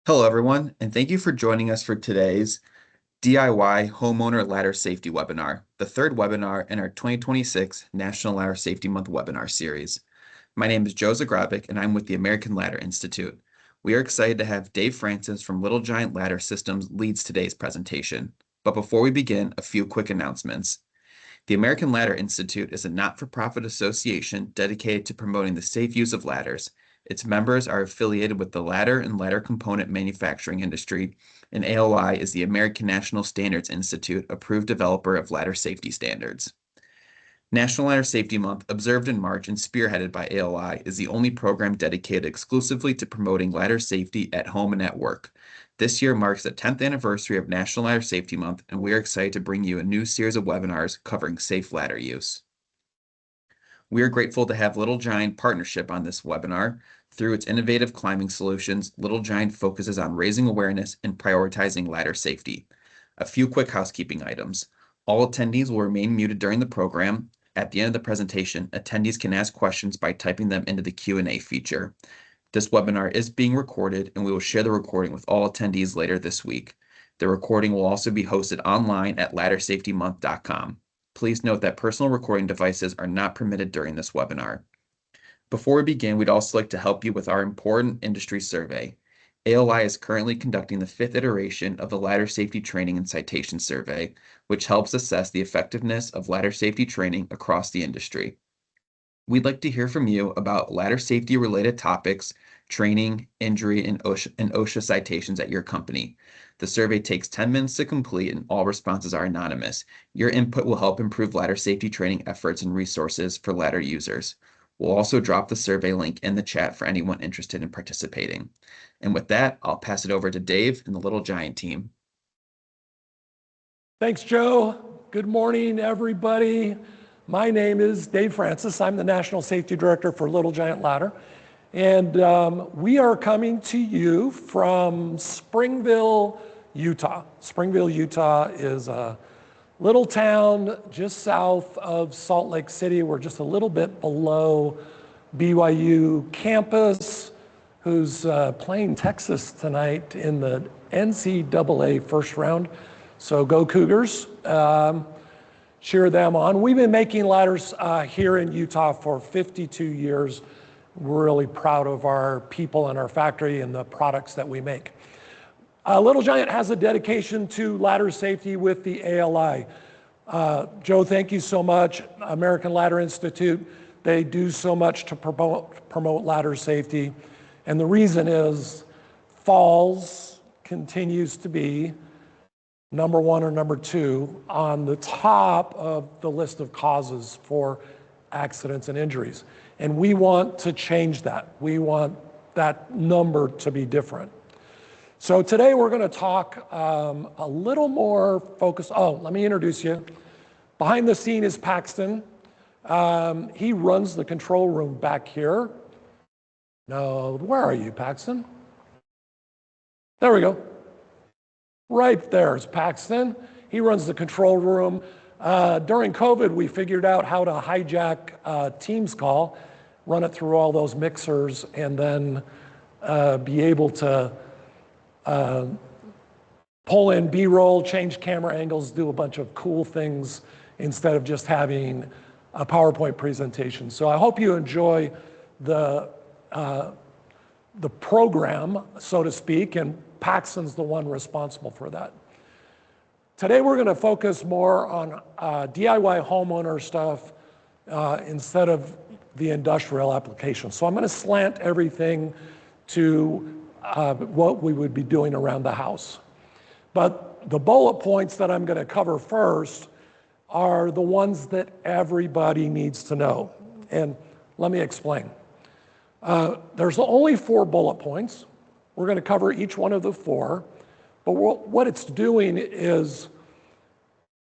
Hello, everyone, and thank you for joining us for today's DIY Homeowner Ladder Safety webinar, the third webinar in our 2026 National Ladder Safety Month webinar series. My name is Joe Zagrabic, and I'm with the American Ladder Institute. We are excited to have Dave Francis from Little Giant Ladder Systems leads today's presentation. But before we begin, a few quick announcements. The American Ladder Institute is a not-for-profit association dedicated to promoting the safe use of ladders. Its members are affiliated with the ladder and ladder component manufacturing industry, and ALI is the American National Standards Institute approved developer of ladder safety standards. National Ladder Safety Month, observed in March and spearheaded by ALI, is the only program dedicated exclusively to promoting ladder safety at home and at work. This year marks the 10th anniversary of National Ladder Safety Month, and we are excited to bring you a new series of webinars covering safe ladder use. We are grateful to have Little Giant partnership on this webinar. Through its innovative climbing solutions, Little Giant focuses on raising awareness and prioritizing ladder safety. A few quick housekeeping items. All attendees will remain muted during the program. At the end of the presentation, attendees can ask questions by typing them into the Q&A feature. This webinar is being recorded, and we will share the recording with all attendees later this week. The recording will also be hosted online at laddersafetymonth.com. Please note that personal recording devices are not permitted during this webinar. Before we begin, we'd also like to help you with our important industry survey. ALI is currently conducting the 5th iteration of the Ladder Safety Training and Citation Survey, which helps assess the effectiveness of ladder safety training across the industry. We'd like to hear from you about ladder safety related topics, training, injury, and OSHA citations at your company. The survey takes 10 minutes to complete and all responses are anonymous. Your input will help improve ladder safety training efforts and resources for ladder users. We'll also drop the survey link in the chat for anyone interested in participating. And with that, I'll pass it over to Dave and the Little Giant team. Thanks, Joe. Good morning, everybody. My name is Dave Francis. I'm the National Safety Director for Little Giant Ladder. And we are coming to you from Springville, Utah. Springville, Utah is a little town just south of Salt Lake City. We're just a little bit below BYU campus, who's playing Texas tonight in the NCAA first round. So go Cougars. Cheer them on. We've been making ladders here in Utah for 52 years. We're really proud of our people and our factory and the products that we make. Little Giant has a dedication to ladder safety with the ALI. Joe, thank you so much. American Ladder Institute, they do so much to promote ladder safety. And the reason is falls continues to be number one or number two on the top of the list of causes for accidents and injuries. And we want to change that. We want that number to be different. So today we're going to talk a little more focused. Oh, let me introduce you. Behind the scene is Paxton. He runs the control room back here. No, where are you, Paxton? There we go. Right there's Paxton. He runs the control room. During COVID, we figured out how to hijack a Teams call, run it through all those mixers, and then be able to pull in B-roll, change camera angles, do a bunch of cool things instead of just having a PowerPoint presentation. So I hope you enjoy the program, so to speak, and Paxton's the one responsible for that. Today we're going to focus more on DIY homeowner stuff instead of the industrial application. So I'm going to slant everything to what we would be doing around the house. But the bullet points that I'm going to cover first are the ones that everybody needs to know. And let me explain. There's only 4 bullet points. We're going to cover each one of the 4. But what it's doing is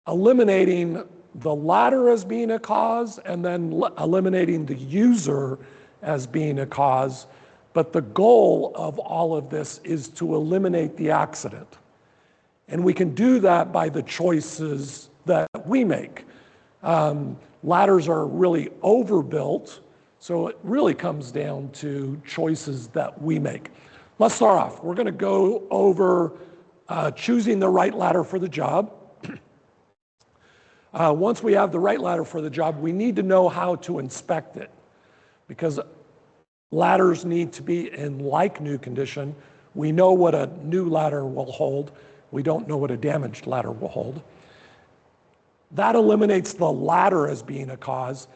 eliminating the ladder as being a cause and then eliminating the user as being a cause. But the goal of all of this is to eliminate the accident. And we can do that by the choices that we make. Ladders are really overbuilt, so it really comes down to choices that we make. Let's start off. We're going to go over choosing the right ladder for the job. Once we have the right ladder for the job, we need to know how to inspect it, because ladders need to be in like new condition. We know what a new ladder will hold. We don't know what a damaged ladder will hold. That eliminates the ladder as being a cause.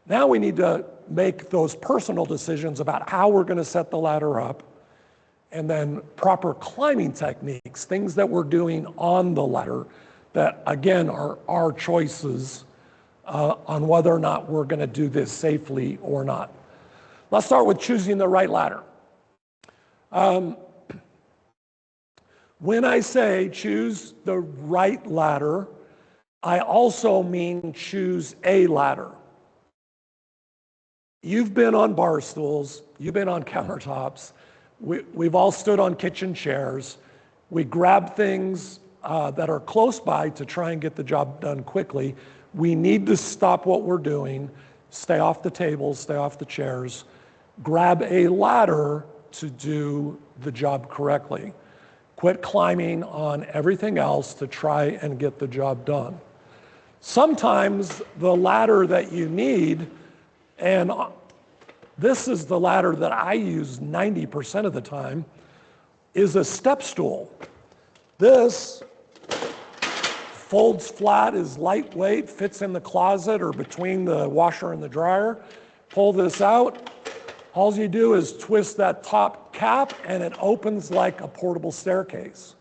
Now we need to make those personal decisions about how we're going to set the ladder up, and then proper climbing techniques, things that we're doing on the ladder that, again, are our choices on whether or not we're going to do this safely or not. Let's start with choosing the right ladder. When I say choose the right ladder, I also mean choose a ladder. You've been on bar stools, you've been on countertops, we've all stood on kitchen chairs. We grab things that are close by to try and get the job done quickly. We need to stop what we're doing, stay off the tables, stay off the chairs, grab a ladder to do the job correctly. Quit climbing on everything else to try and get the job done. Sometimes the ladder that you need, and this is the ladder that I use 90% of the time, is a step stool. This folds flat, is lightweight, fits in the closet or between the washer and the dryer. Pull this out. All you do is twist that top cap and it opens like a portable staircase.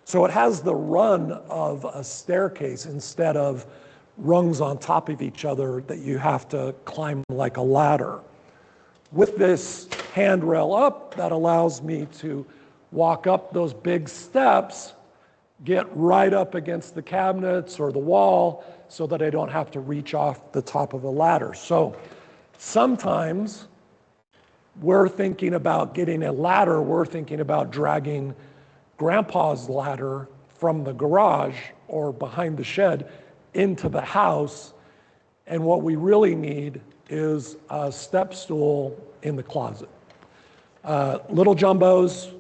So it has the run of a staircase instead of rungs on top of each other that you have to climb like a ladder. With this handrail up, that allows me to walk up those big steps, get right up against the cabinets or the wall so that I don't have to reach off the top of a ladder. So sometimes we're thinking about getting a ladder, we're thinking about dragging grandpa's ladder from the garage or behind the shed into the house, and what we really need is a step stool in the closet. Little jumbos,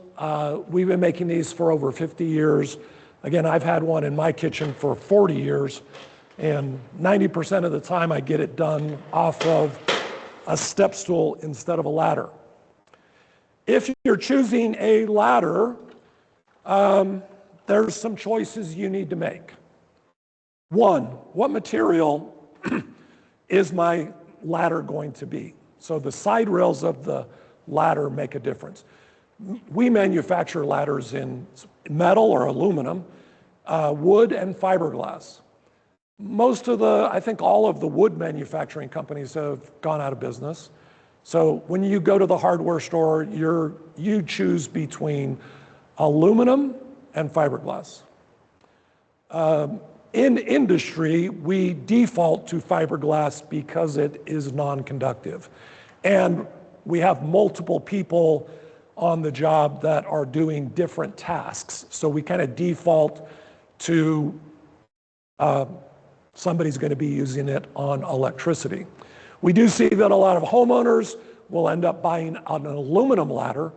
we've been making these for over 50 years. Again, I've had one in my kitchen for 40 years, and 90% of the time I get it done off of a step stool instead of a ladder. If you're choosing a ladder, there's some choices you need to make. One, what material is my ladder going to be? So the side rails of the ladder make a difference. We manufacture ladders in metal or aluminum, wood and fiberglass. I think all of the wood manufacturing companies have gone out of business. So when you go to the hardware store, you choose between aluminum and fiberglass. In industry, we default to fiberglass because it is non-conductive. And we have multiple people on the job that are doing different tasks. So we kind of default to somebody's going to be using it on electricity. We do see that a lot of homeowners will end up buying an aluminum ladder.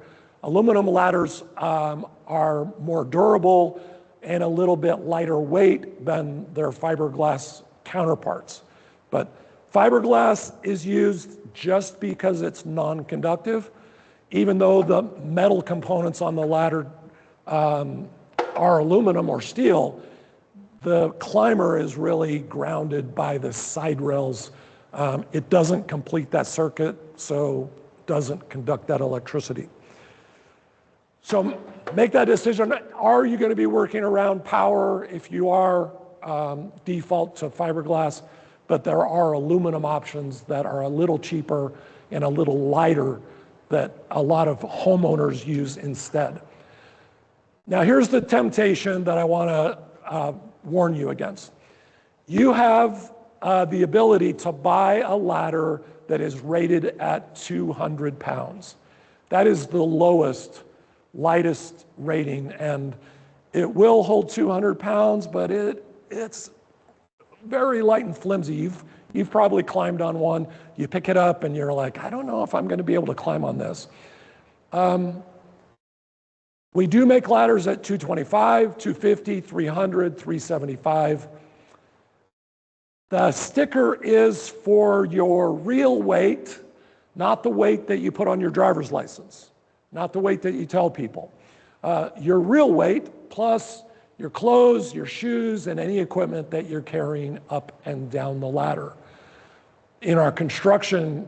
Aluminum ladders are more durable and a little bit lighter weight than their fiberglass counterparts. But fiberglass is used just because it's non-conductive. Even though the metal components on the ladder are aluminum or steel, the climber is really grounded by the side rails. It doesn't complete that circuit, so doesn't conduct that electricity. So make that decision. Are you going to be working around power? If you are, default to fiberglass, but there are aluminum options that are a little cheaper and a little lighter that a lot of homeowners use instead. Now here's the temptation that I want to warn you against. You have the ability to buy a ladder that is rated at 200 pounds. That is the lowest, lightest rating, and it will hold 200 pounds, but it's very light and flimsy. You've probably climbed on one. You pick it up and you're like, I don't know if I'm going to be able to climb on this. We do make ladders at 225, 250, 300, 375. The sticker is for your real weight, not the weight that you put on your driver's license, not the weight that you tell people. Your real weight plus your clothes, your shoes, and any equipment that you're carrying up and down the ladder. In our construction,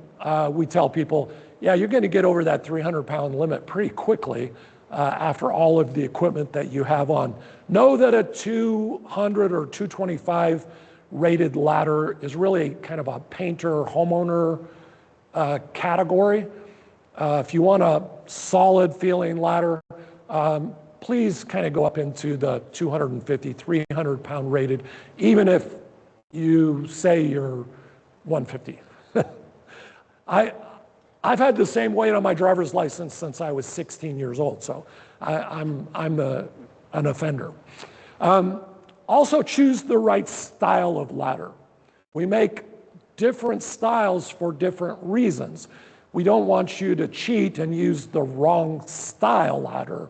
we tell people, yeah, you're going to get over that 300-pound limit pretty quickly after all of the equipment that you have on. Know that a 200 or 225 rated ladder is really kind of a painter, homeowner category. If you want a solid feeling ladder, please kind of go up into the 250, 300-pound rated, even if you say you're 150. I've had the same weight on my driver's license since I was 16 years old, so I'm an offender. Also choose the right style of ladder. We make different styles for different reasons. We don't want you to cheat and use the wrong style ladder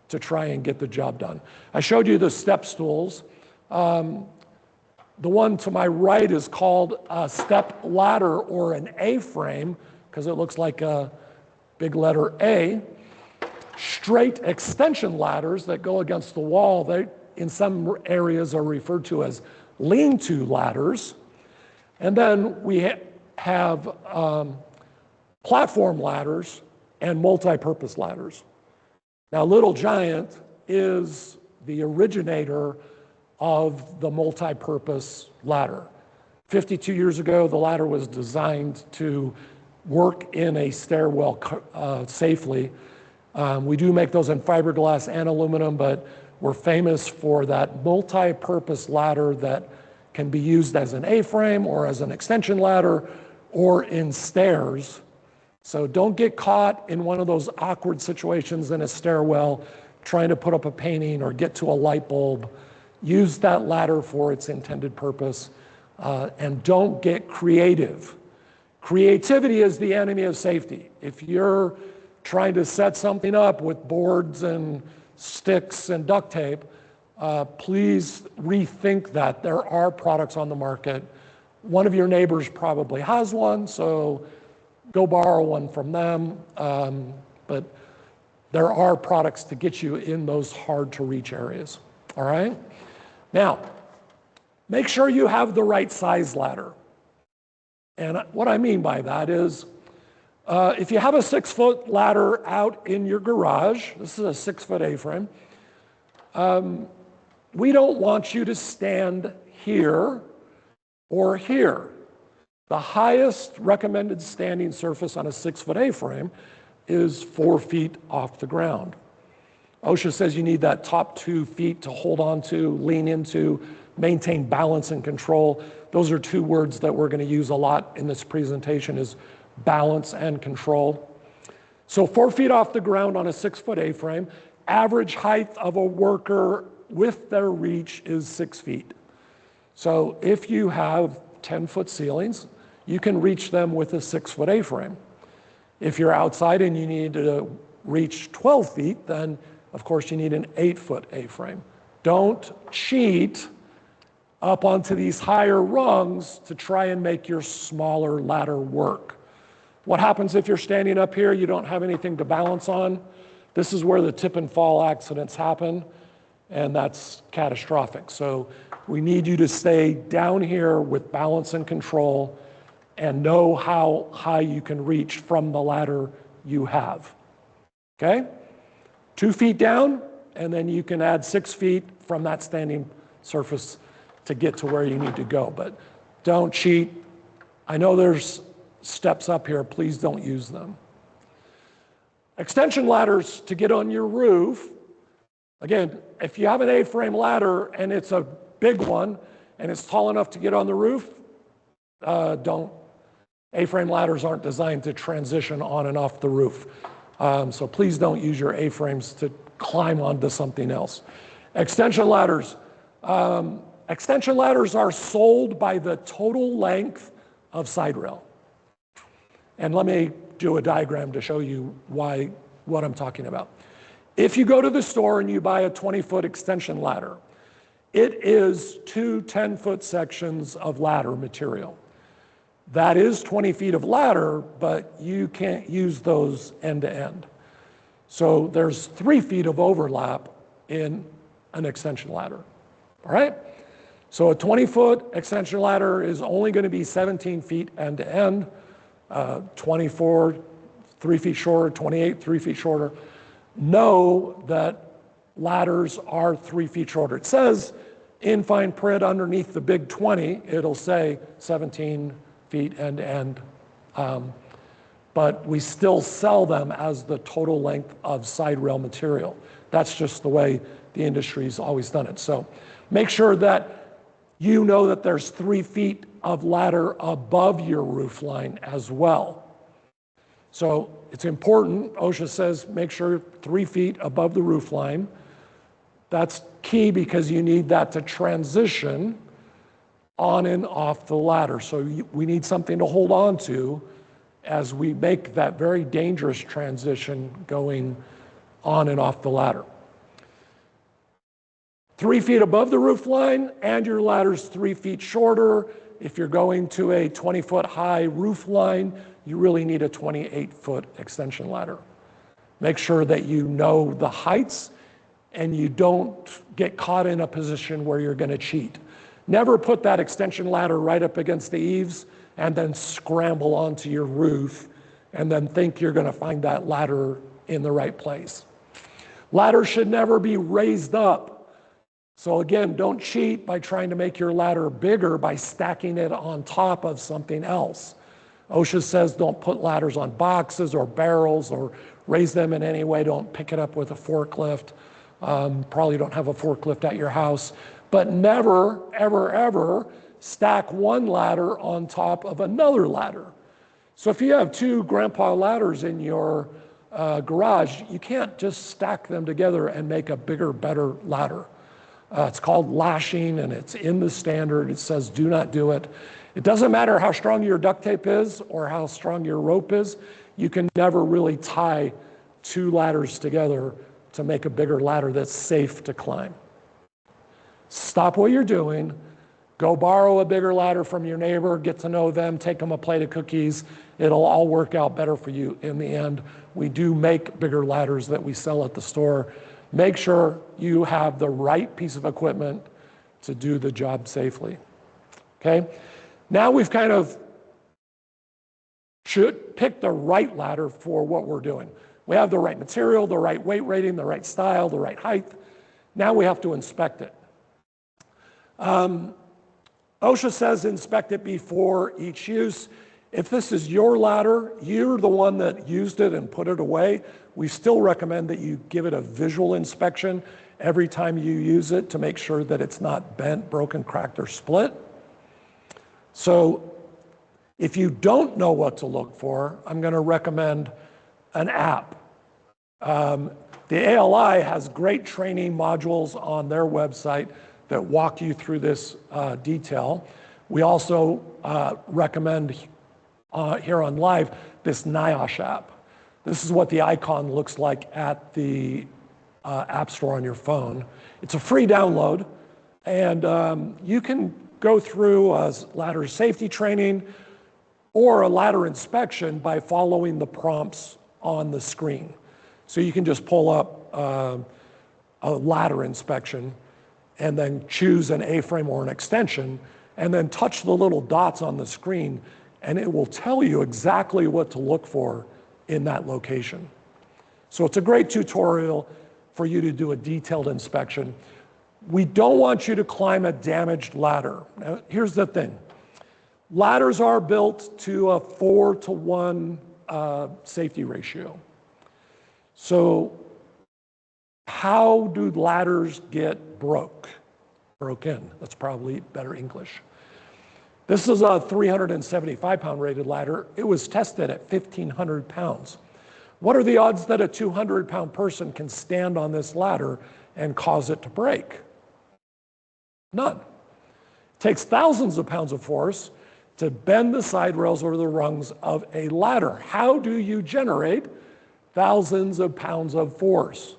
to try and get the job done. I showed you the step stools. The one to my right is called a step ladder or an A-frame because it looks like a big letter A. Straight extension ladders that go against the wall, they in some areas are referred to as lean-to ladders. And then we have platform ladders and multi-purpose ladders. Now, Little Giant is the originator of the multi-purpose ladder. 52 years ago, the ladder was designed to work in a stairwell safely. We do make those in fiberglass and aluminum, but we're famous for that multi-purpose ladder that can be used as an A-frame or as an extension ladder or in stairs. So don't get caught in one of those awkward situations in a stairwell trying to put up a painting or get to a light bulb. Use that ladder for its intended purpose and don't get creative. Creativity is the enemy of safety. If you're trying to set something up with boards and sticks and duct tape, please rethink that. There are products on the market. One of your neighbors probably has one, so go borrow one from them. But there are products to get you in those hard to reach areas, all right? Now, make sure you have the right size ladder. And what I mean by that is, if you have a 6-foot ladder out in your garage, this is a 6-foot A-frame, we don't want you to stand here or here. The highest recommended standing surface on a 6-foot A-frame is 4 feet off the ground. OSHA says you need that top 2 feet to hold on to, lean into, maintain balance and control. Those are 2 words that we're going to use a lot in this presentation is balance and control. So 4 feet off the ground on a 6-foot A-frame. Average height of a worker with their reach is 6 feet. So if you have 10-foot ceilings, you can reach them with a 6-foot A-frame. If you're outside and you need to reach 12 feet, then of course you need an 8-foot A-frame. Don't cheat up onto these higher rungs to try and make your smaller ladder work. What happens if you're standing up here, you don't have anything to balance on? This is where the tip and fall accidents happen, and that's catastrophic. So we need you to stay down here with balance and control and know how high you can reach from the ladder you have, okay? 2 feet down, and then you can add 6 feet from that standing surface to get to where you need to go, but don't cheat. I know there's steps up here, please don't use them. Extension ladders to get on your roof. Again, if you have an A-frame ladder and it's a big one and it's tall enough to get on the roof, don't. A-frame ladders aren't designed to transition on and off the roof. So please don't use your A-frames to climb onto something else. Extension ladders. Extension ladders are sold by the total length of side rail. And let me do a diagram to show you what I'm talking about. If you go to the store and you buy a 20-foot extension ladder, it is two 10-foot sections of ladder material. That is 20 feet of ladder, but you can't use those end to end. So there's 3 feet of overlap in an extension ladder, all right? So a 20-foot extension ladder is only going to be 17 feet end to end, 24, 3 feet shorter, 28, 3 feet shorter. Know that ladders are 3 feet shorter. It says in fine print underneath the big 20, it'll say 17 feet end to end. But we still sell them as the total length of side rail material. That's just the way the industry's always done it. So make sure that you know that there's 3 feet of ladder above your roof line as well. So it's important, OSHA says, make sure 3 feet above the roof line. That's key because you need that to transition on and off the ladder. So we need something to hold on to as we make that very dangerous transition going on and off the ladder. 3 feet above the roof line, and your ladder's 3 feet shorter. If you're going to a 20-foot high roof line, you really need a 28-foot extension ladder. Make sure that you know the heights and you don't get caught in a position where you're going to cheat. Never put that extension ladder right up against the eaves and then scramble onto your roof and then think you're going to find that ladder in the right place. Ladders should never be raised up. So again, don't cheat by trying to make your ladder bigger by stacking it on top of something else. OSHA says don't put ladders on boxes or barrels or raise them in any way. Don't pick it up with a forklift. Probably don't have a forklift at your house. But never, ever, ever stack one ladder on top of another ladder. So if you have 2 grandpa ladders in your garage, you can't just stack them together and make a bigger, better ladder. It's called lashing, and it's in the standard. It says do not do it. It doesn't matter how strong your duct tape is or how strong your rope is. You can never really tie 2 ladders together to make a bigger ladder that's safe to climb. Stop what you're doing. Go borrow a bigger ladder from your neighbor, get to know them, take them a plate of cookies. It'll all work out better for you in the end. We do make bigger ladders that we sell at the store. Make sure you have the right piece of equipment to do the job safely. Okay? Now we've kind of should pick the right ladder for what we're doing. We have the right material, the right weight rating, the right style, the right height. Now we have to inspect it. OSHA says inspect it before each use. If this is your ladder, you're the one that used it and put it away, we still recommend that you give it a visual inspection every time you use it to make sure that it's not bent, broken, cracked, or split. So if you don't know what to look for, I'm going to recommend an app. The ALI has great training modules on their website that walk you through this detail. We also recommend here on Live this NIOSH app. This is what the icon looks like at the App Store on your phone. It's a free download, and you can go through a ladder safety training or a ladder inspection by following the prompts on the screen. So you can just pull up a ladder inspection and then choose an A-frame or an extension, and then touch the little dots on the screen, and it will tell you exactly what to look for in that location. So it's a great tutorial for you to do a detailed inspection. We don't want you to climb a damaged ladder. Now, here's the thing. Ladders are built to a 4-to-1 safety ratio. So how do ladders get broken? That's probably better English. This is a 375-pound rated ladder. It was tested at 1,500 pounds. What are the odds that a 200-pound person can stand on this ladder and cause it to break? None. It takes thousands of pounds of force to bend the side rails or the rungs of a ladder. How do you generate thousands of pounds of force?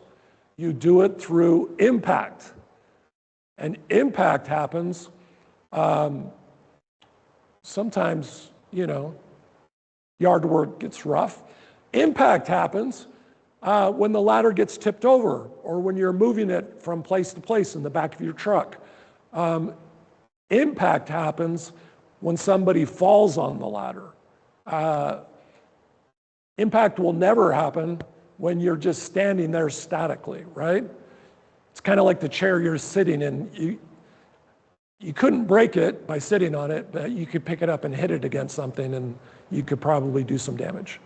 You do it through impact. And impact happens sometimes, yard work gets rough. Impact happens when the ladder gets tipped over or when you're moving it from place to place in the back of your truck. Impact happens when somebody falls on the ladder. Impact will never happen when you're just standing there statically, right? It's kind of like the chair you're sitting in. You couldn't break it by sitting on it, but you could pick it up and hit it against something and you could probably do some damage.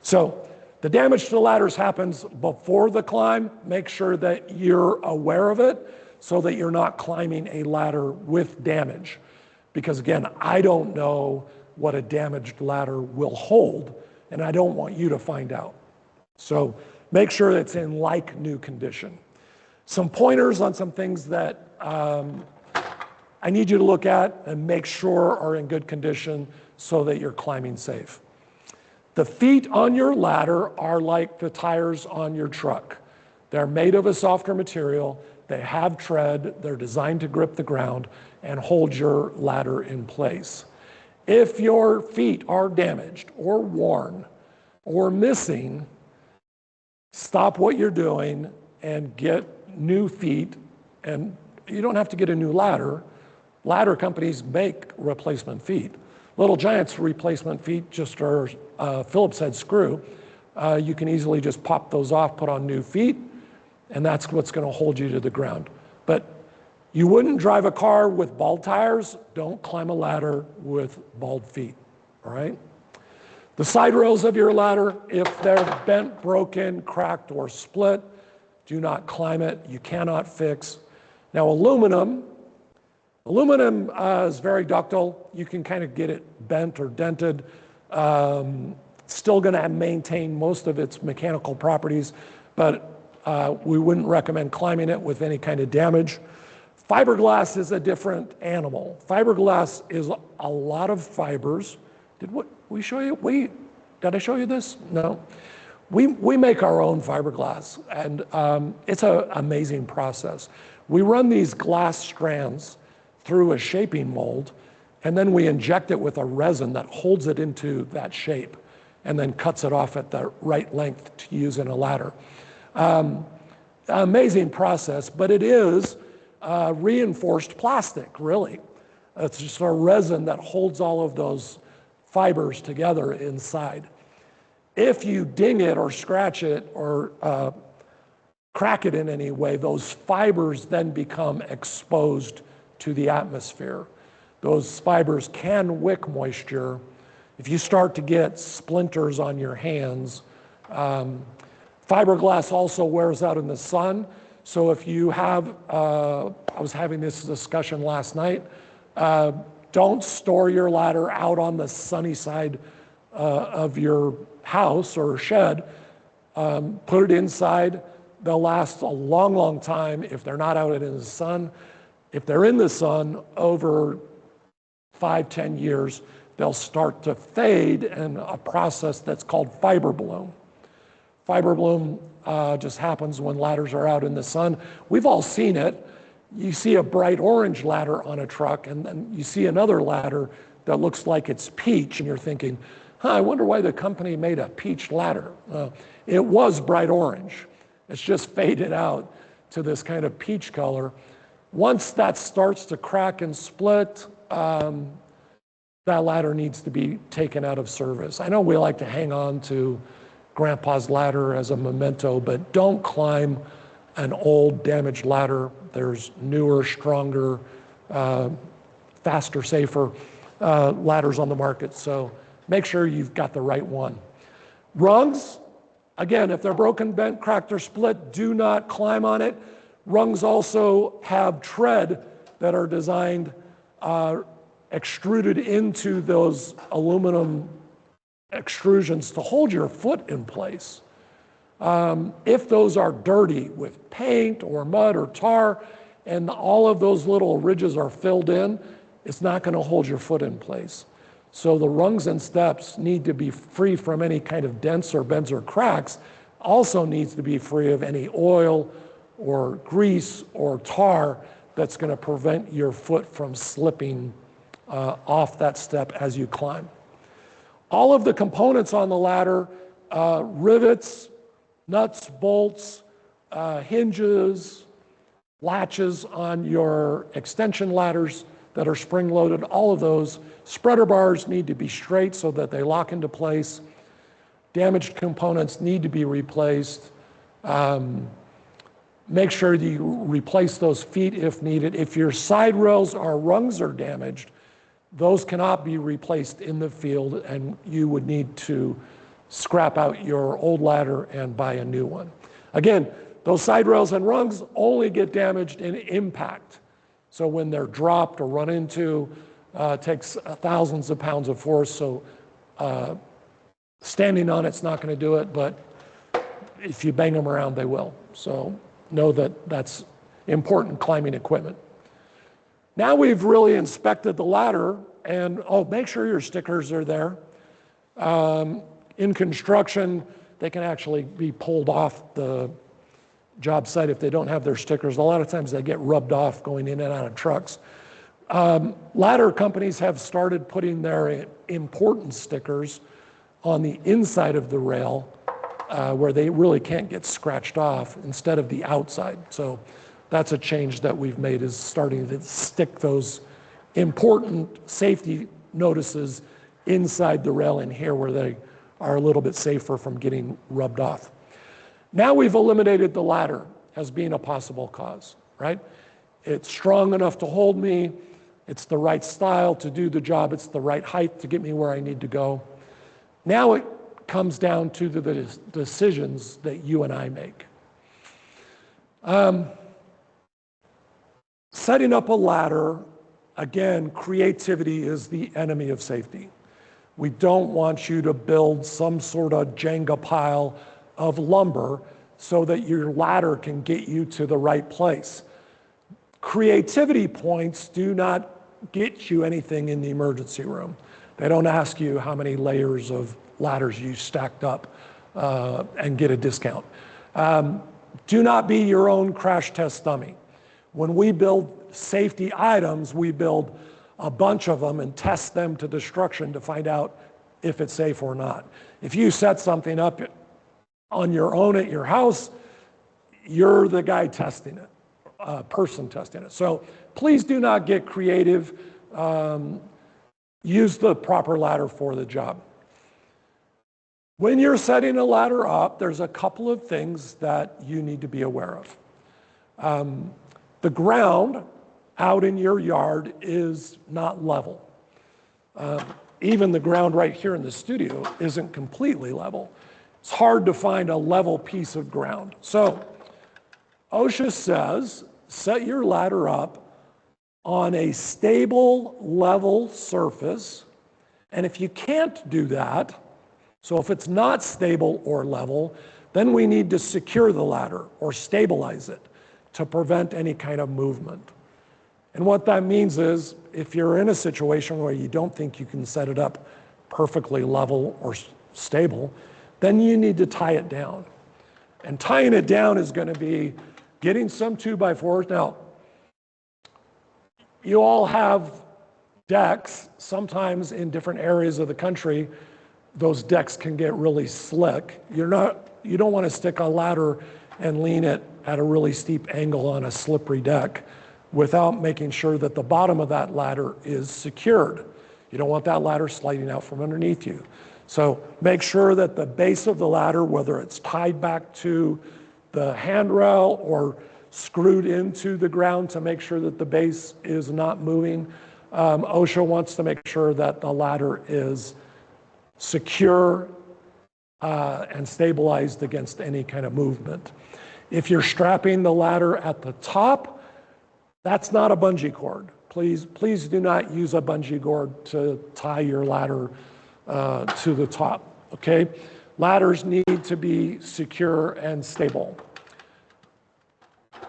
So the damage to the ladders happens before the climb. Make sure that you're aware of it so that you're not climbing a ladder with damage. Because again, I don't know what a damaged ladder will hold, and I don't want you to find out. So make sure it's in like new condition. Some pointers on some things that I need you to look at and make sure are in good condition so that you're climbing safe. The feet on your ladder are like the tires on your truck. They're made of a softer material, they have tread, they're designed to grip the ground and hold your ladder in place. If your feet are damaged or worn or missing, stop what you're doing and get new feet. And you don't have to get a new ladder. Ladder companies make replacement feet. Little Giant's replacement feet just are Phillips head screw. You can easily just pop those off, put on new feet, and that's what's going to hold you to the ground. But you wouldn't drive a car with bald tires. Don't climb a ladder with bald feet, all right? The side rails of your ladder, if they're bent, broken, cracked, or split, do not climb it. You cannot fix. Now, aluminum is very ductile. You can kind of get it bent or dented. Still going to maintain most of its mechanical properties, but we wouldn't recommend climbing it with any kind of damage. Fiberglass is a different animal. Fiberglass is a lot of fibers. Did we show you? Did I show you this? No. We make our own fiberglass, and it's an amazing process. We run these glass strands through a shaping mold, and then we inject it with a resin that holds it into that shape and then cuts it off at the right length to use in a ladder. Amazing process, but it is reinforced plastic, really. It's just a resin that holds all of those fibers together inside. If you ding it or scratch it or crack it in any way, those fibers then become exposed to the atmosphere. Those fibers can wick moisture. If you start to get splinters on your hands, fiberglass also wears out in the sun. So if you have, I was having this discussion last night, don't store your ladder out on the sunny side of your house or shed. Put it inside. They'll last a long, long time if they're not out in the sun. If they're in the sun over 5-10 years, they'll start to fade in a process that's called fiber bloom. Fiber bloom just happens when ladders are out in the sun. We've all seen it. You see a bright orange ladder on a truck, and then you see another ladder that looks like it's peach, and you're thinking, I wonder why the company made a peach ladder. It was bright orange. It's just faded out to this kind of peach color. Once that starts to crack and split, that ladder needs to be taken out of service. I know we like to hang on to Grandpa's ladder as a memento, but don't climb an old damaged ladder. There's newer, stronger, faster, safer ladders on the market. So make sure you've got the right one. Rungs, again, if they're broken, bent, cracked, or split, do not climb on it. Rungs also have tread that are designed, extruded into those aluminum extrusions to hold your foot in place. If those are dirty with paint or mud or tar, and all of those little ridges are filled in, it's not going to hold your foot in place. So the rungs and steps need to be free from any kind of dents or bends or cracks. Also needs to be free of any oil or grease or tar that's going to prevent your foot from slipping off that step as you climb. All of the components on the ladder, rivets, nuts, bolts, hinges, latches on your extension ladders that are spring-loaded, all of those. Spreader bars need to be straight so that they lock into place. Damaged components need to be replaced. Make sure that you replace those feet if needed. If your side rails or rungs are damaged, those cannot be replaced in the field, and you would need to scrap out your old ladder and buy a new one. Again, those side rails and rungs only get damaged in impact. So when they're dropped or run into, it takes thousands of pounds of force, so standing on it's not going to do it, but if you bang them around, they will. So know that that's important climbing equipment. Now we've really inspected the ladder, and make sure your stickers are there. In construction, they can actually be pulled off the job site if they don't have their stickers. A lot of times they get rubbed off going in and out of trucks. Ladder companies have started putting their important stickers on the inside of the rail where they really can't get scratched off instead of the outside. So that's a change that we've made, is starting to stick those important safety notices inside the rail in here where they are a little bit safer from getting rubbed off. Now we've eliminated the ladder as being a possible cause, right? It's strong enough to hold me. It's the right style to do the job. It's the right height to get me where I need to go. Now it comes down to the decisions that you and I make. Setting up a ladder, again, creativity is the enemy of safety. We don't want you to build some sort of Jenga pile of lumber so that your ladder can get you to the right place. Creativity points do not get you anything in the emergency room. They don't ask you how many layers of ladders you stacked up and get a discount. Do not be your own crash test dummy. When we build safety items, we build a bunch of them and test them to destruction to find out if it's safe or not. If you set something up on your own at your house, you're the guy testing it, person testing it. So please do not get creative. Use the proper ladder for the job. When you're setting a ladder up, there's a couple of things that you need to be aware of. The ground out in your yard is not level. Even the ground right here in the studio isn't completely level. It's hard to find a level piece of ground. So OSHA says, set your ladder up on a stable, level surface. And if you can't do that, so if it's not stable or level, then we need to secure the ladder or stabilize it to prevent any kind of movement. And what that means is, if you're in a situation where you don't think you can set it up perfectly level or stable, then you need to tie it down. And tying it down is going to be getting some 2x4s. Now, you all have decks. Sometimes in different areas of the country, those decks can get really slick. You don't want to stick a ladder and lean it at a really steep angle on a slippery deck without making sure that the bottom of that ladder is secured. You don't want that ladder sliding out from underneath you. So make sure that the base of the ladder, whether it's tied back to the handrail or screwed into the ground to make sure that the base is not moving. OSHA wants to make sure that the ladder is secure and stabilized against any kind of movement. If you're strapping the ladder at the top, that's not a bungee cord. Please do not use a bungee cord to tie your ladder to the top, okay? Ladders need to be secure and stable.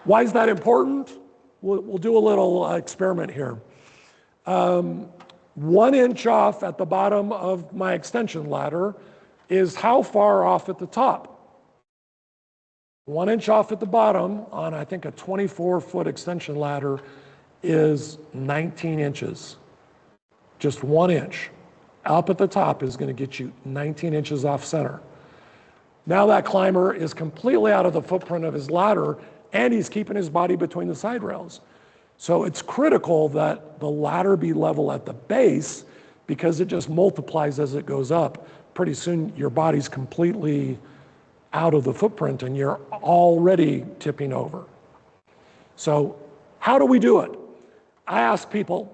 Why is that important? We'll do a little experiment here. 1 inch off at the bottom of my extension ladder is how far off at the top? 1 inch off at the bottom on, I think, a 24-foot extension ladder is 19 inches. Just 1 inch. Up at the top is going to get you 19 inches off center. Now that climber is completely out of the footprint of his ladder, and he's keeping his body between the side rails. So it's critical that the ladder be level at the base, because it just multiplies as it goes up. Pretty soon your body's completely out of the footprint and you're already tipping over. So how do we do it? I ask people,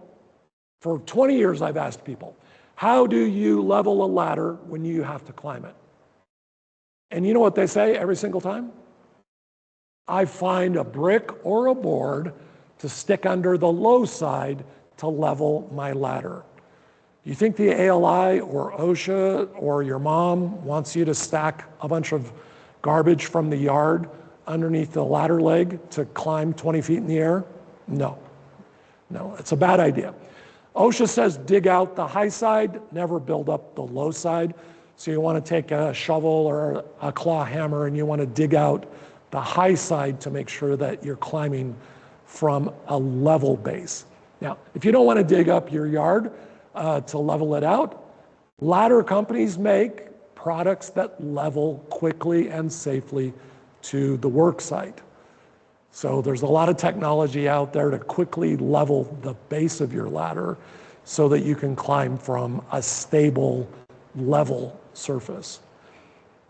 for 20 years I've asked people, how do you level a ladder when you have to climb it? And you know what they say every single time? I find a brick or a board to stick under the low side to level my ladder. You think the ALI or OSHA or your mom wants you to stack a bunch of garbage from the yard underneath the ladder leg to climb 20 feet in the air? No, it's a bad idea. OSHA says dig out the high side, never build up the low side. So you want to take a shovel or a claw hammer and you want to dig out the high side to make sure that you're climbing from a level base. Now, if you don't want to dig up your yard to level it out, ladder companies make products that level quickly and safely to the work site. So there's a lot of technology out there to quickly level the base of your ladder so that you can climb from a stable, level surface.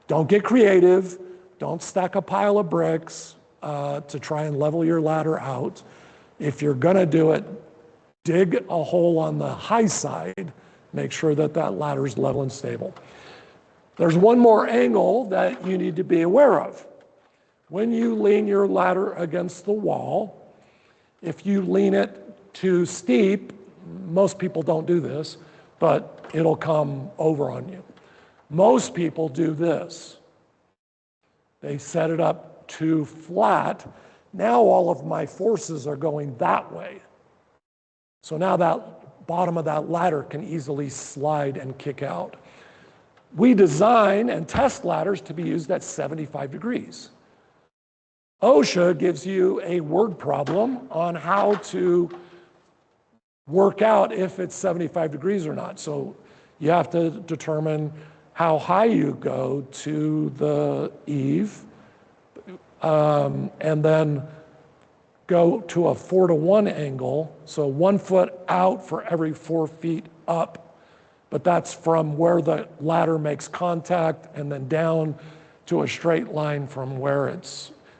Don't get creative. Don't stack a pile of bricks to try and level your ladder out. If you're gonna do it, dig a hole on the high side, make sure that that ladder is level and stable. There's one more angle that you need to be aware of. When you lean your ladder against the wall, if you lean it too steep, most people don't do this, but it'll come over on you. Most people do this. They set it up too flat. Now all of my forces are going that way. So now that bottom of that ladder can easily slide and kick out. We design and test ladders to be used at 75 degrees. OSHA gives you a word problem on how to work out if it's 75 degrees or not. So you have to determine how high you go to the eave, and then go to a 4-to-1 angle, so 1 foot out for every 4 feet up, but that's from where the ladder makes contact and then down to a straight line from where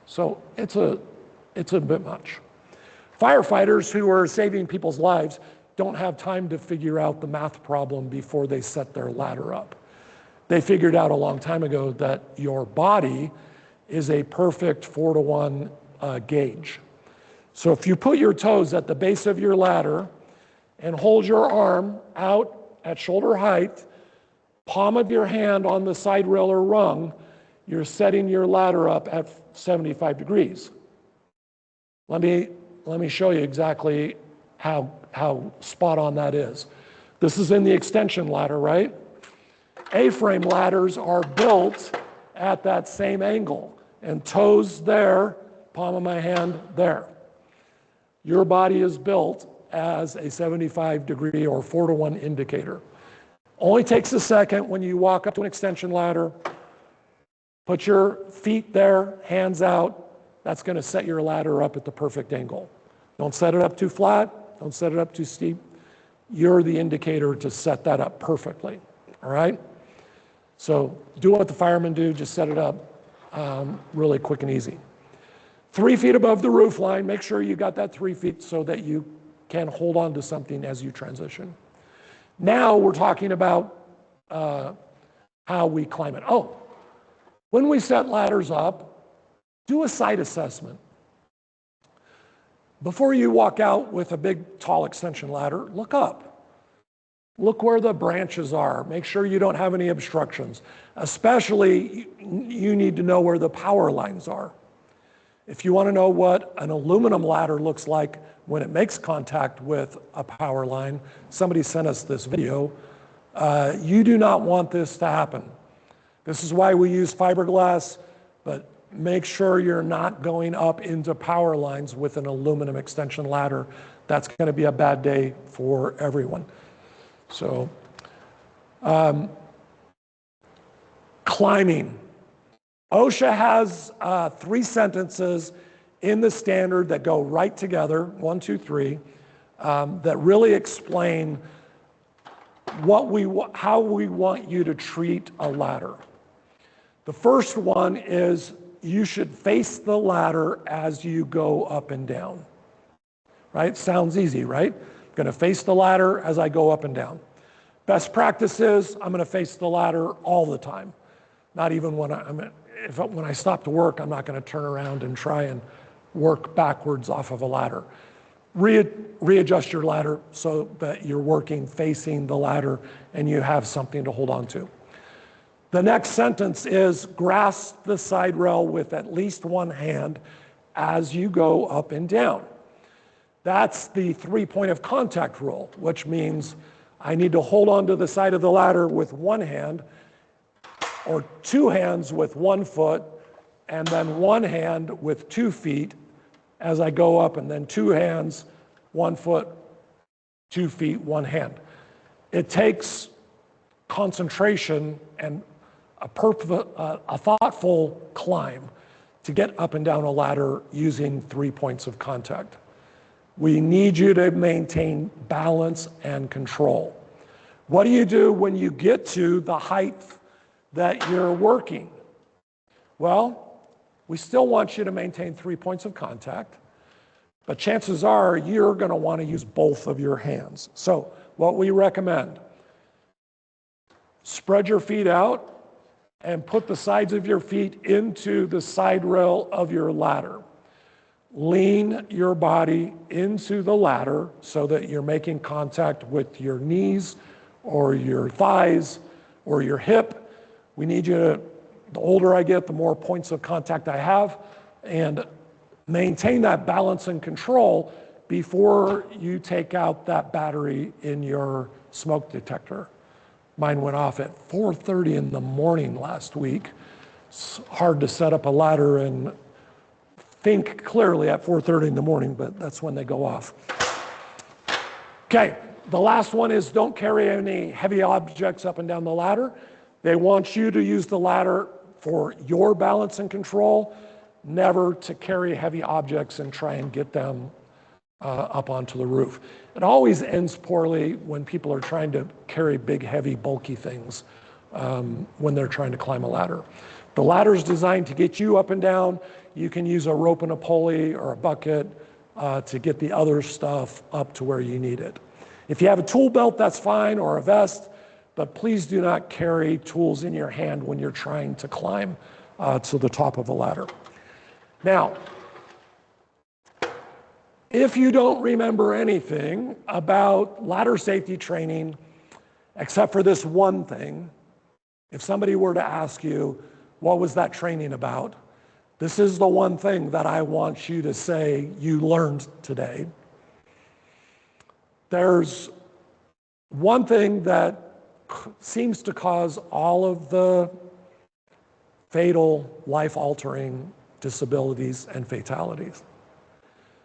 so it's a bit much. Firefighters who are saving people's lives don't have time to figure out the math problem before they set their ladder up. They figured out a long time ago that your body is a perfect 4-to-1 gauge. So if you put your toes at the base of your ladder and hold your arm out at shoulder height, palm of your hand on the side rail or rung, you're setting your ladder up at 75 degrees. Let me show you exactly how spot on that is. This is in the extension ladder, right? A-frame ladders are built at that same angle, and toes there, palm of my hand there. Your body is built as a 75 degree or 4-to-1 indicator. Only takes a second when you walk up to an extension ladder, put your feet there, hands out, that's gonna set your ladder up at the perfect angle. Don't set it up too flat, don't set it up too steep. You're the indicator to set that up perfectly, all right? So do what the firemen do, just set it up really quick and easy. 3 feet above the roof line, make sure you got that 3 feet so that you can hold on to something as you transition. Now we're talking about how we climb it. Oh, when we set ladders up, do a site assessment. Before you walk out with a big, tall extension ladder, look up. Look where the branches are. Make sure you don't have any obstructions. Especially, you need to know where the power lines are. If you want to know what an aluminum ladder looks like when it makes contact with a power line, somebody sent us this video. You do not want this to happen. This is why we use fiberglass, but make sure you're not going up into power lines with an aluminum extension ladder. That's going to be a bad day for everyone. So, climbing. OSHA has 3 sentences in the standard that go right together, 1, 2, 3, that really explain how we want you to treat a ladder. The first one is you should face the ladder as you go up and down. Right? Sounds easy, right? I'm going to face the ladder as I go up and down. Best practice is I'm going to face the ladder all the time. Not even when I stop to work, I'm not going to turn around and try and work backwards off of a ladder. Readjust your ladder so that you're working facing the ladder and you have something to hold on to. The next sentence is grasp the side rail with at least one hand as you go up and down. That's the 3 point of contact rule, which means I need to hold on to the side of the ladder with one hand, or 2 hands with 1 foot, and then 1 hand with 2 feet as I go up, and then 2 hands, 1 foot, 2 feet, 1 hand. It takes concentration and a thoughtful climb to get up and down a ladder using 3 points of contact. We need you to maintain balance and control. What do you do when you get to the height that you're working? Well, we still want you to maintain 3 points of contact, but chances are you're going to want to use both of your hands. So what we recommend, spread your feet out and put the sides of your feet into the side rail of your ladder. Lean your body into the ladder so that you're making contact with your knees or your thighs or your hip. We need you to, the older I get, the more points of contact I have, and maintain that balance and control before you take out that battery in your smoke detector. Mine went off at 4:30 in the morning last week. It's hard to set up a ladder and think clearly at 4:30 in the morning, but that's when they go off. Okay, the last one is don't carry any heavy objects up and down the ladder. They want you to use the ladder for your balance and control, never to carry heavy objects and try and get them up onto the roof. It always ends poorly when people are trying to carry big, heavy, bulky things when they're trying to climb a ladder. The ladder is designed to get you up and down. You can use a rope and a pulley or a bucket to get the other stuff up to where you need it. If you have a tool belt, that's fine, or a vest, but please do not carry tools in your hand when you're trying to climb to the top of a ladder. Now, if you don't remember anything about ladder safety training, except for this one thing, if somebody were to ask you, what was that training about? This is the one thing that I want you to say you learned today. There's one thing that seems to cause all of the fatal, life-altering disabilities and fatalities.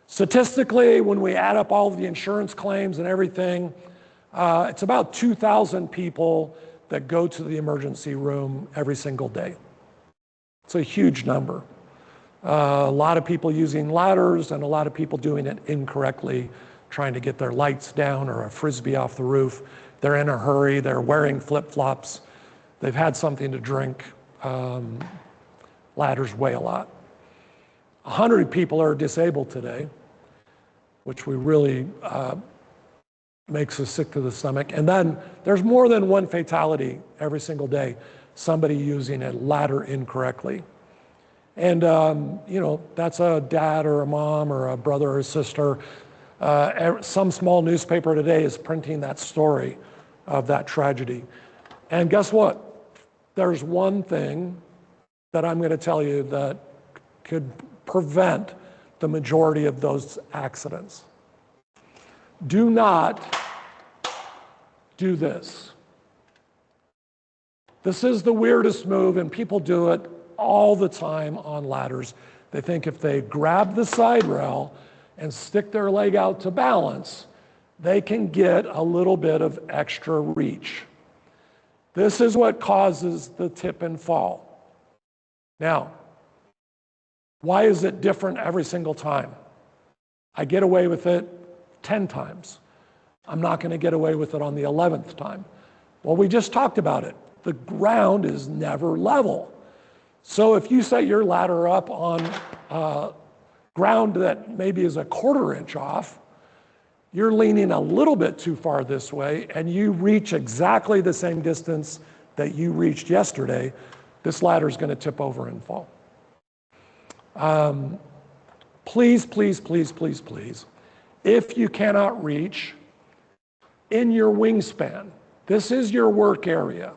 Statistically, when we add up all of the insurance claims and everything, it's about 2,000 people that go to the emergency room every single day. It's a huge number. A lot of people using ladders and a lot of people doing it incorrectly, trying to get their lights down or a frisbee off the roof. They're in a hurry, they're wearing flip-flops, they've had something to drink. Ladders weigh a lot. 100 people are disabled today, which we really makes us sick to the stomach. And then there's more than one fatality every single day, somebody using a ladder incorrectly. And that's a dad or a mom or a brother or a sister. Some small newspaper today is printing that story of that tragedy. And guess what? There's one thing that I'm going to tell you that could prevent the majority of those accidents. Do not do this. This is the weirdest move, and people do it all the time on ladders. They think if they grab the side rail and stick their leg out to balance, they can get a little bit of extra reach. This is what causes the tip and fall. Now, why is it different every single time? I get away with it 10 times. I'm not going to get away with it on the 11th time. Well, we just talked about it. The ground is never level. So if you set your ladder up on ground that maybe is a 1/4 inch off, you're leaning a little bit too far this way and you reach exactly the same distance that you reached yesterday, this ladder is going to tip over and fall. Please, please, please, please, please, if you cannot reach in your wingspan, this is your work area.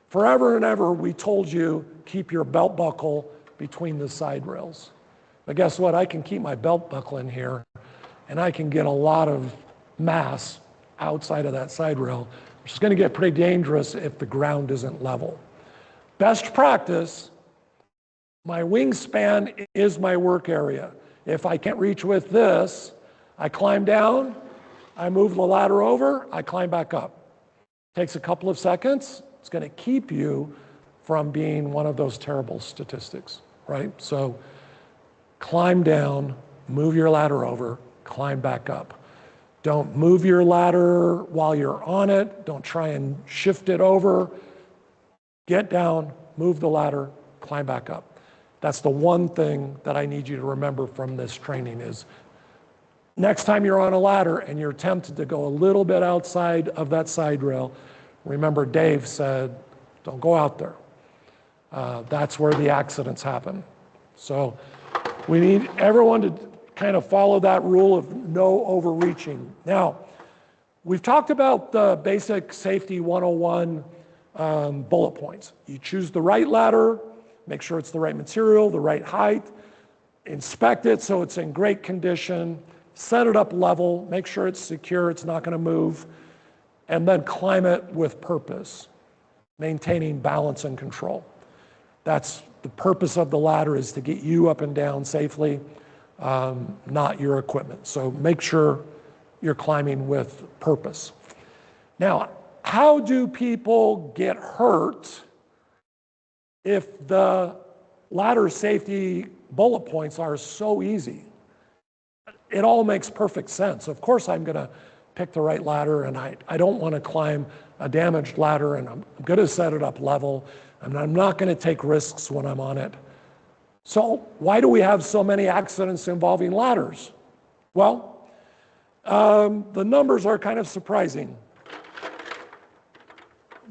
Forever and ever, we told you, keep your belt buckle between the side rails. But guess what? I can keep my belt buckle in here, and I can get a lot of mass outside of that side rail, which is going to get pretty dangerous if the ground isn't level. Best practice, my wingspan is my work area. If I can't reach with this, I climb down, I move the ladder over, I climb back up. Takes a couple of seconds. It's going to keep you from being one of those terrible statistics, right? So climb down, move your ladder over, climb back up. Don't move your ladder while you're on it. Don't try and shift it over. Get down, move the ladder, climb back up. That's the one thing that I need you to remember from this training is next time you're on a ladder and you're tempted to go a little bit outside of that side rail, remember Dave said, don't go out there. That's where the accidents happen. So we need everyone to kind of follow that rule of no overreaching. Now, we've talked about the basic safety 101 bullet points. You choose the right ladder, make sure it's the right material, the right height, inspect it so it's in great condition, set it up level, make sure it's secure, it's not going to move, and then climb it with purpose, maintaining balance and control. That's the purpose of the ladder, is to get you up and down safely, not your equipment. So make sure you're climbing with purpose. Now, how do people get hurt if the ladder safety bullet points are so easy? It all makes perfect sense. Of course, I'm going to pick the right ladder, and I don't want to climb a damaged ladder, and I'm going to set it up level, and I'm not going to take risks when I'm on it. So why do we have so many accidents involving ladders? Well, the numbers are kind of surprising.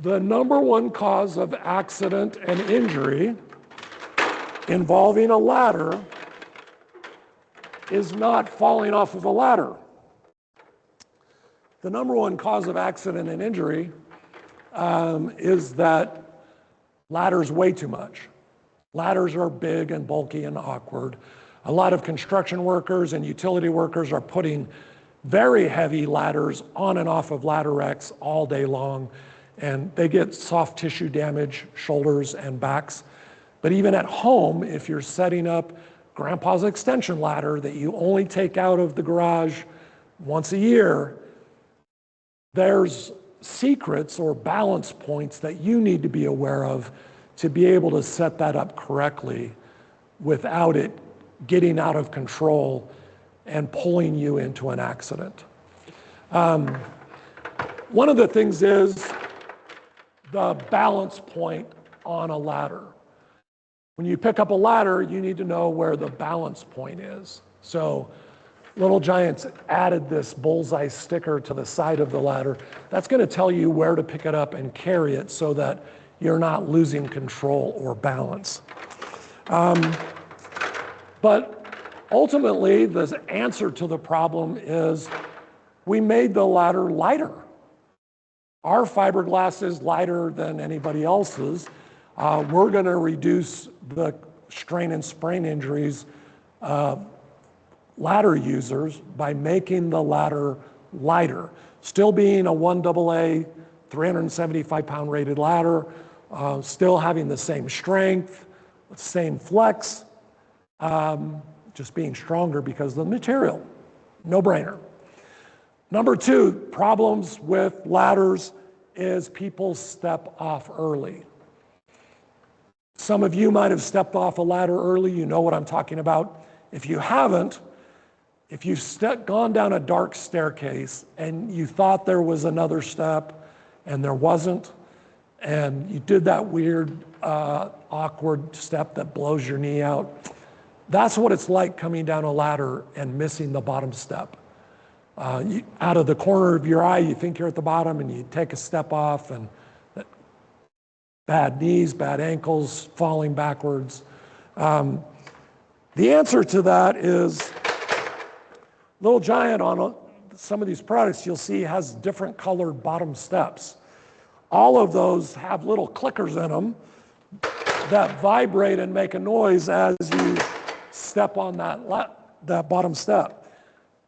The number one cause of accident and injury involving a ladder is not falling off of a ladder. The number one cause of accident and injury is that ladders weigh too much. Ladders are big and bulky and awkward. A lot of construction workers and utility workers are putting very heavy ladders on and off of ladder racks all day long, and they get soft tissue damage, shoulders and backs. But even at home, if you're setting up grandpa's extension ladder that you only take out of the garage once a year, there's secrets or balance points that you need to be aware of to be able to set that up correctly without it getting out of control and pulling you into an accident. One of the things is the balance point on a ladder. When you pick up a ladder, you need to know where the balance point is. So Little Giants added this bullseye sticker to the side of the ladder. That's going to tell you where to pick it up and carry it so that you're not losing control or balance. But ultimately, the answer to the problem is we made the ladder lighter. Our fiberglass is lighter than anybody else's. We're going to reduce the strain and sprain injuries ladder users by making the ladder lighter. Still being a 1AA, 375-pound rated ladder, still having the same strength, Same flex, just being stronger because of the material. No brainer. Number two, problems with ladders is people step off early. Some of you might have stepped off a ladder early. You know what I'm talking about. If you haven't, if you've gone down a dark staircase and you thought there was another step and there wasn't, and you did that weird, awkward step that blows your knee out, that's what it's like coming down a ladder and missing the bottom step. Out of the corner of your eye, you think you're at the bottom and you take a step off, and bad knees, bad ankles, falling backwards. The answer to that is Little Giant on some of these products you'll see has different colored bottom steps. All of those have little clickers in them that vibrate and make a noise as you step on that bottom step.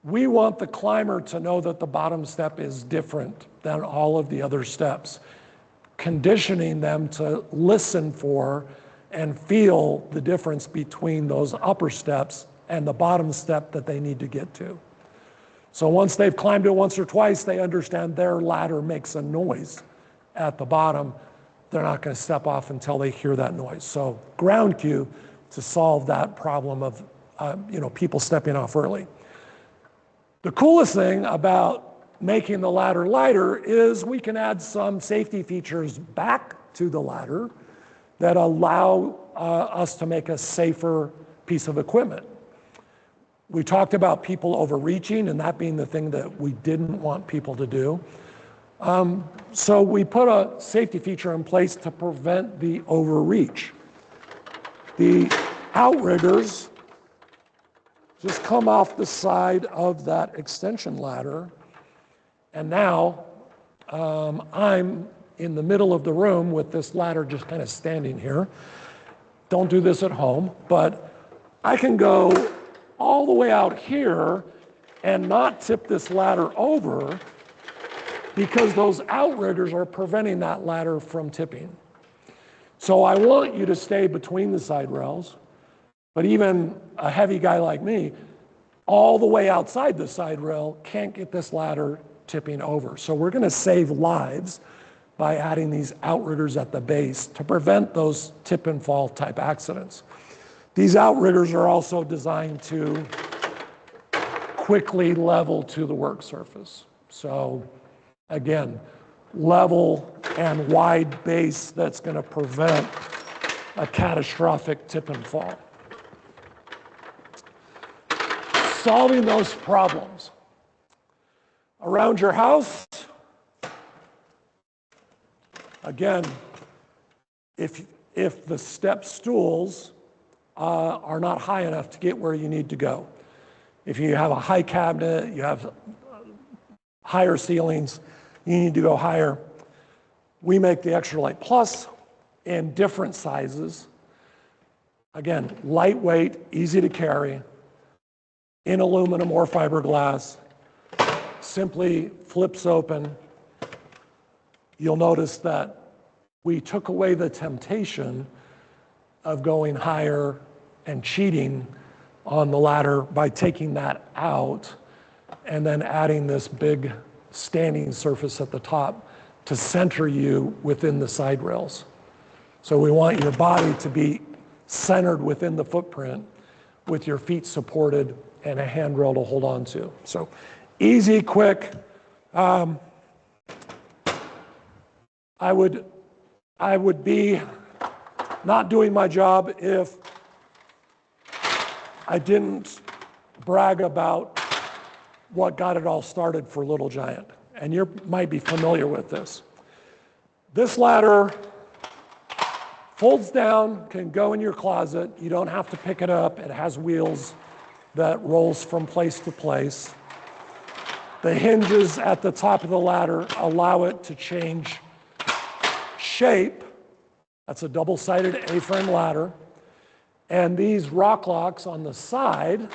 We want the climber to know that the bottom step is different than all of the other steps, conditioning them to listen for and feel the difference between those upper steps and the bottom step that they need to get to. So once they've climbed it once or twice, they understand their ladder makes a noise at the bottom. They're not going to step off until they hear that noise. So ground cue to solve that problem of people stepping off early. The coolest thing about making the ladder lighter is we can add some safety features back to the ladder that allow us to make a safer piece of equipment. We talked about people overreaching and that being the thing that we didn't want people to do. So we put a safety feature in place to prevent the overreach. The outriggers just come off the side of that extension ladder, and now I'm in the middle of the room with this ladder just kind of standing here. Don't do this at home, but I can go all the way out here and not tip this ladder over because those outriggers are preventing that ladder from tipping. So I want you to stay between the side rails, but even a heavy guy like me, all the way outside the side rail, can't get this ladder tipping over. So we're gonna save lives by adding these outriggers at the base to prevent those tip and fall type accidents. These outriggers are also designed to quickly level to the work surface. So again, level and wide base that's gonna prevent a catastrophic tip and fall. Solving those problems. Around your house, again, if the step stools are not high enough to get where you need to go. If you have a high cabinet, you have higher ceilings, you need to go higher. We make the Extra Light Plus in different sizes. Again, lightweight, easy to carry, in aluminum or fiberglass, simply flips open. You'll notice that we took away the temptation of going higher and cheating on the ladder by taking that out and then adding this big standing surface at the top to center you within the side rails. So we want your body to be centered within the footprint with your feet supported and a handrail to hold on to. So easy, quick. I would be not doing my job if I didn't brag about what got it all started for Little Giant. And you might be familiar with this. This ladder folds down, can go in your closet. You don't have to pick it up. It has wheels that rolls from place to place. The hinges at the top of the ladder allow it to change shape. That's a double-sided A-frame ladder. And these rock locks on the side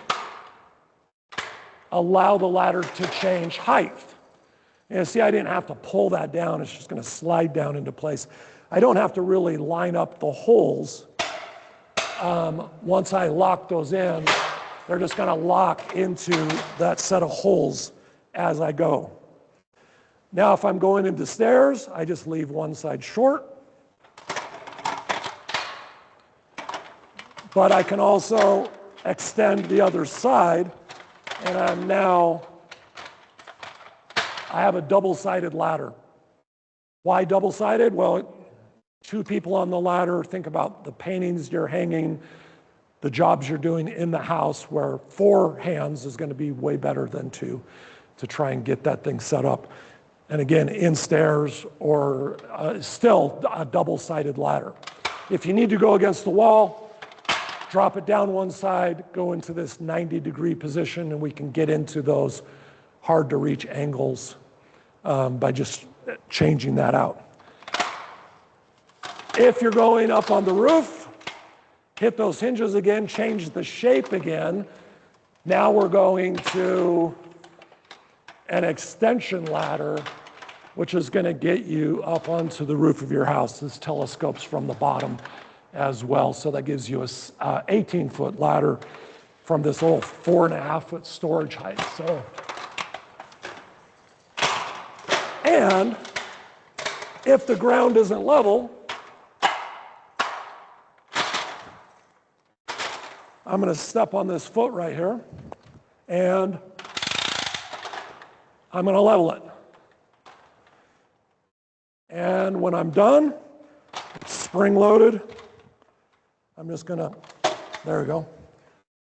allow the ladder to change height. And see, I didn't have to pull that down. It's just going to slide down into place. I don't have to really line up the holes once I lock those in, they're just going to lock into that set of holes as I go. Now, if I'm going into stairs, I just leave one side short. But I can also extend the other side, and I have a double-sided ladder. Why double-sided? Well, two people on the ladder. Think about the paintings you're hanging, the jobs you're doing in the house, where 4 hands is going to be way better than 2 to try and get that thing set up. And again, in stairs or still a double-sided ladder. If you need to go against the wall, drop it down one side, go into this 90-degree position, and we can get into those hard-to-reach angles by just changing that out. If you're going up on the roof, hit those hinges again, change the shape again. Now we're going to an extension ladder, which is going to get you up onto the roof of your house. This telescopes from the bottom as well, so that gives you a 18-foot ladder from this little 4.5-foot storage height. And if the ground isn't level, I'm going to step on this foot right here, and I'm going to level it. And when I'm done, it's spring-loaded. I'm just going to, there we go,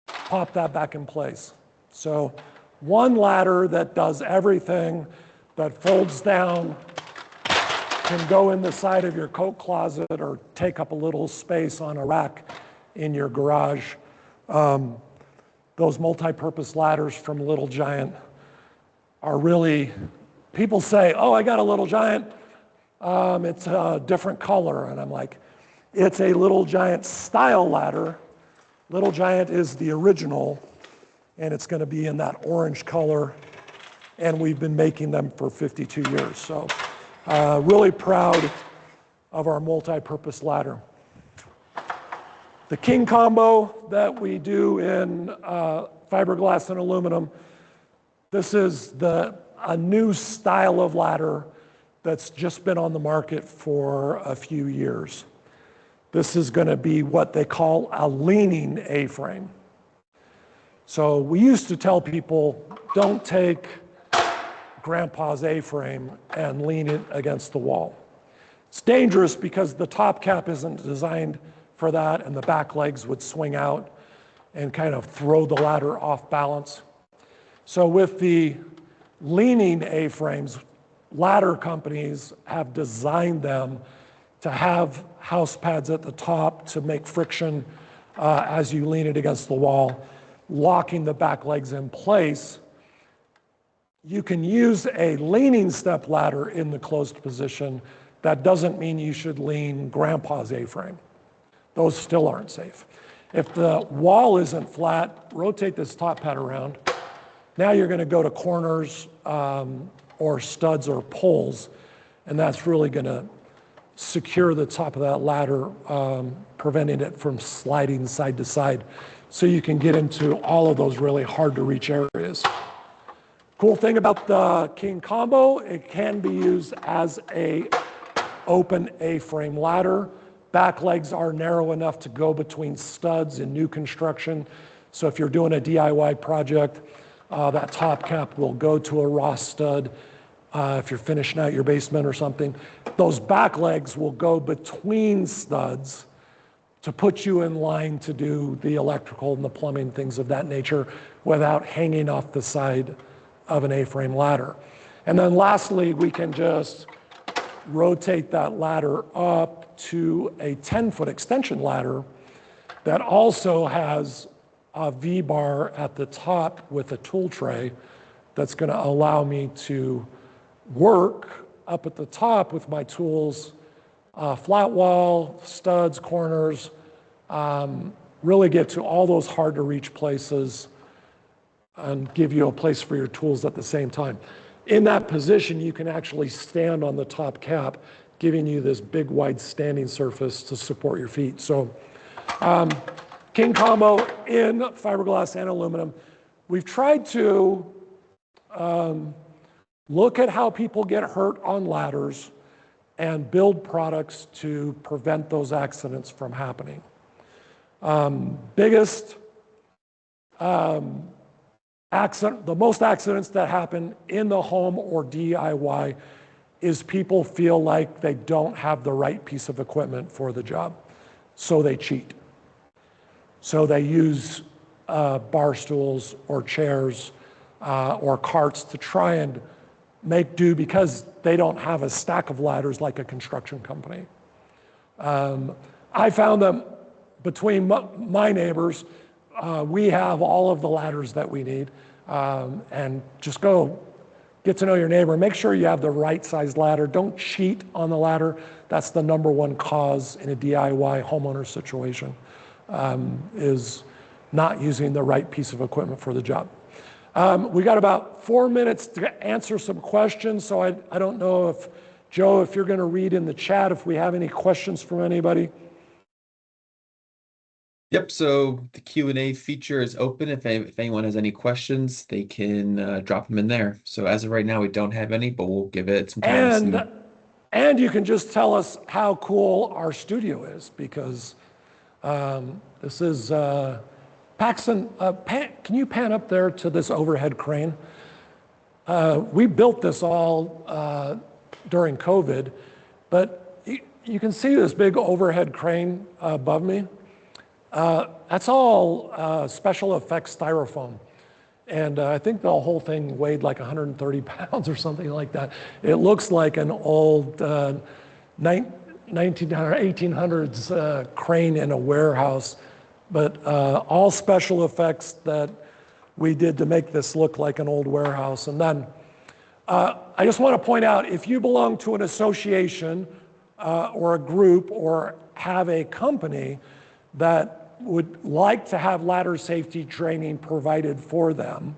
pop that back in place. So one ladder that does everything, that folds down, can go in the side of your coat closet or take up a little space on a rack in your garage. Those multi-purpose ladders from Little Giant are really, people say, oh, I got a Little Giant, it's a different color. And I'm like, it's a Little Giant style ladder. Little Giant is the original, and it's going to be in that orange color, and we've been making them for 52 years. So really proud of our multi-purpose ladder. The King combo that we do in fiberglass and aluminum, this is a new style of ladder that's just been on the market for a few years. This is going to be what they call a leaning A-frame. So we used to tell people, don't take grandpa's A-frame and lean it against the wall. It's dangerous because the top cap isn't designed for that, and the back legs would swing out and kind of throw the ladder off balance. So with the leaning A-frames, ladder companies have designed them to have house pads at the top to make friction as you lean it against the wall, locking the back legs in place. You can use a leaning step ladder in the closed position. That doesn't mean you should lean grandpa's A-frame. Those still aren't safe. If the wall isn't flat, rotate this top pad around. Now you're going to go to corners or studs or poles, and that's really going to secure the top of that ladder, preventing it from sliding side to side, so you can get into all of those really hard to reach areas. Cool thing about the King combo, it can be used as a open A-frame ladder. Back legs are narrow enough to go between studs in new construction. So if you're doing a DIY project, that top cap will go to a Ross stud. If you're finishing out your basement or something, those back legs will go between studs to put you in line to do the electrical and the plumbing, things of that nature, without hanging off the side of an A-frame ladder. And then lastly, we can just rotate that ladder up to a 10-foot extension ladder that also has a V-bar at the top with a tool tray that's going to allow me to work up at the top with my tools, flat wall, studs, corners, really get to all those hard to reach places and give you a place for your tools at the same time. In that position, you can actually stand on the top cap, giving you this big wide standing surface to support your feet. So King combo in fiberglass and aluminum. We've tried to look at how people get hurt on ladders and build products to prevent those accidents from happening. Biggest accident, the most accidents that happen in the home or DIY is people feel like they don't have the right piece of equipment for the job, so they cheat. So they use bar stools or chairs or carts to try and make do because they don't have a stack of ladders like a construction company. I found them between my neighbors. We have all of the ladders that we need, and just go get to know your neighbor. Make sure you have the right size ladder. Don't cheat on the ladder. That's the number one cause in a DIY homeowner situation, is not using the right piece of equipment for the job. We got about 4 minutes to answer some questions, so I don't know if, Joe, if you're going to read in the chat if we have any questions from anybody. Yep, so the Q&A feature is open. If anyone has any questions, they can drop them in there. So as of right now, we don't have any, but we'll give it some time. And you can just tell us how cool our studio is, because this is Paxton. Can you pan up there to this overhead crane? We built this all during COVID, but you can see this big overhead crane above me. That's all special effects styrofoam. And I think the whole thing weighed like 130 pounds or something like that. It looks like an old 1800s crane in a warehouse, but all special effects that we did to make this look like an old warehouse. And then I just want to point out, if you belong to an association or a group or have a company that would like to have ladder safety training provided for them,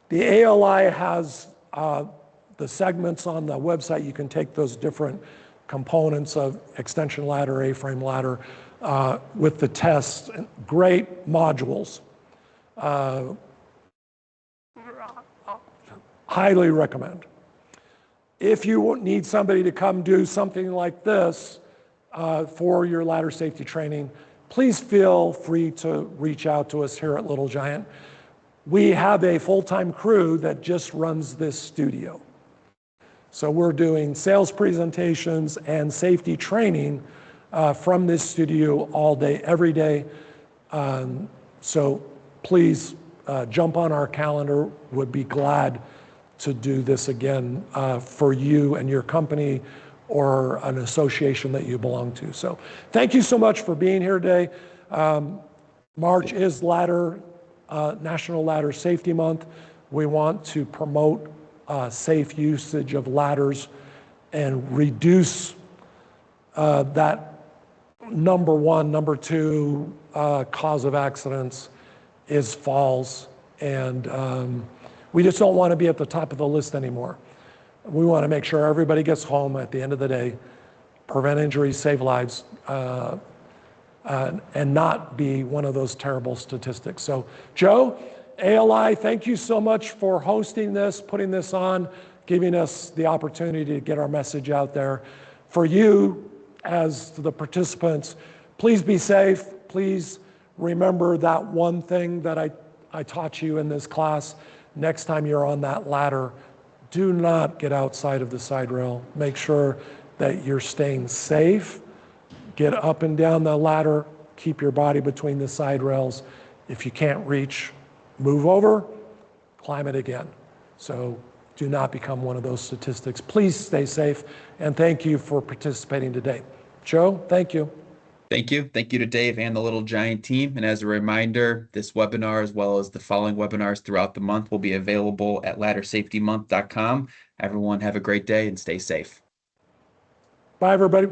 the ALI has the segments on the website. You can take those different components of extension ladder, A-frame ladder, with the tests. Great modules. Highly recommend. If you need somebody to come do something like this for your ladder safety training, please feel free to reach out to us here at Little Giant. We have a full-time crew that just runs this studio. So we're doing sales presentations and safety training from this studio all day, every day. So please jump on our calendar. Would be glad to do this again for you and your company or an association that you belong to. So thank you so much for being here today. March is National Ladder Safety Month. We want to promote safe usage of ladders and reduce that number one, number two cause of accidents is falls. And we just don't want to be at the top of the list anymore. We want to make sure everybody gets home at the end of the day, prevent injuries, save lives, and not be one of those terrible statistics. So Joe, ALI, thank you so much for hosting this, putting this on, giving us the opportunity to get our message out there. For you, as the participants, please be safe. Please remember that one thing that I taught you in this class. Next time you're on that ladder, do not get outside of the side rail. Make sure that you're staying safe. Get up and down the ladder. Keep your body between the side rails. If you can't reach, move over, climb it again. So do not become one of those statistics. Please stay safe, and thank you for participating today. Joe, thank you. Thank you. Thank you to Dave and the Little Giant team. And as a reminder, this webinar, as well as the following webinars throughout the month, will be available at laddersafetymonth.com. Everyone have a great day and stay safe. Bye, everybody.